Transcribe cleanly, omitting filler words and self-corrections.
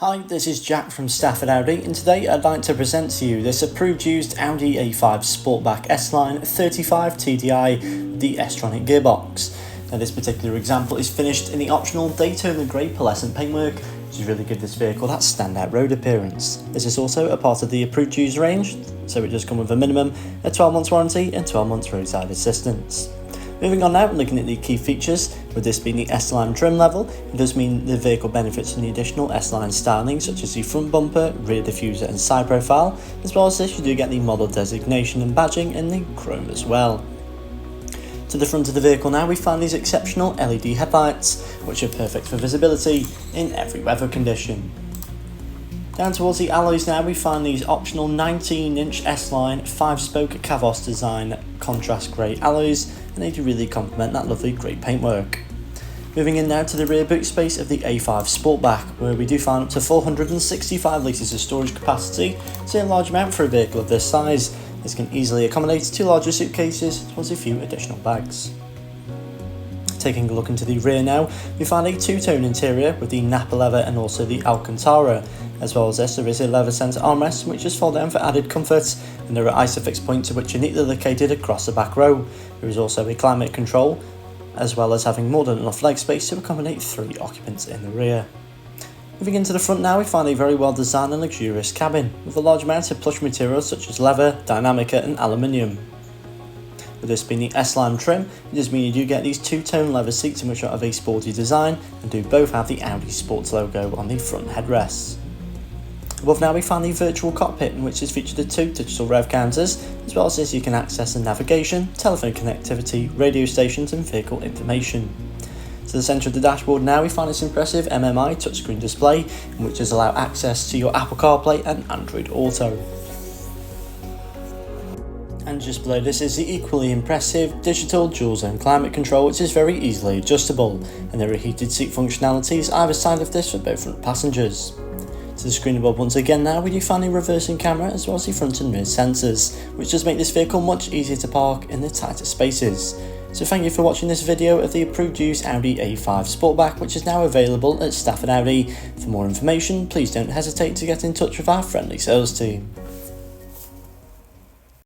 Hi, this is Jack from Stafford Audi, and today I'd like to present to you this approved used Audi A5 Sportback S-line 35 TDI, the S-tronic gearbox. Now this particular example is finished in the optional Daytona grey pearlescent paintwork, which has really give this vehicle that standout road appearance. This is also a part of the approved used range, so it does come with a minimum of 12 months warranty and 12 months roadside assistance. Moving on now, looking at the key features, with this being the S-line trim level, it does mean the vehicle benefits from the additional S-line styling such as the front bumper, rear diffuser and side profile. As well as this, you do get the model designation and badging in the chrome as well. To the front of the vehicle now, we find these exceptional LED headlights, which are perfect for visibility in every weather condition. Down towards the alloys now, we find these optional 19-inch S-line 5-spoke Cavos design contrast grey alloys, and they do really complement that lovely grey paintwork. Moving in now to the rear boot space of the A5 Sportback, where we do find up to 465 litres of storage capacity, so a large amount for a vehicle of this size. This can easily accommodate 2 larger suitcases, as well as a few additional bags. Taking a look into the rear now, we find a two-tone interior with the Napa leather and also the Alcantara. As well as this, there is a leather centre armrest which just fold down for added comfort, and there are Isofix points which are neatly located across the back row. There is also a climate control, as well as having more than enough leg space to accommodate 3 occupants in the rear. Moving into the front now, we find a very well designed and luxurious cabin, with a large amount of plush materials such as leather, Dynamica and aluminium. With this being the S-line trim, it does mean you do get these two-tone leather seats, which are of a sporty design, and do both have the Audi Sports logo on the front headrests. Above now we find the virtual cockpit, in which is featured the 2 digital rev counters, as well as this you can access the navigation, telephone connectivity, radio stations and vehicle information. To the centre of the dashboard now we find this impressive MMI touchscreen display, in which does allow access to your Apple CarPlay and Android Auto. And just below this is the equally impressive digital dual zone climate control, which is very easily adjustable, and there are heated seat functionalities either side of this for both front passengers. To the screen above once again now, we do find a reversing camera as well as the front and rear sensors, which does make this vehicle much easier to park in the tighter spaces. So thank you for watching this video of the approved used Audi A5 Sportback, which is now available at Stafford Audi. For more information, please don't hesitate to get in touch with our friendly sales team.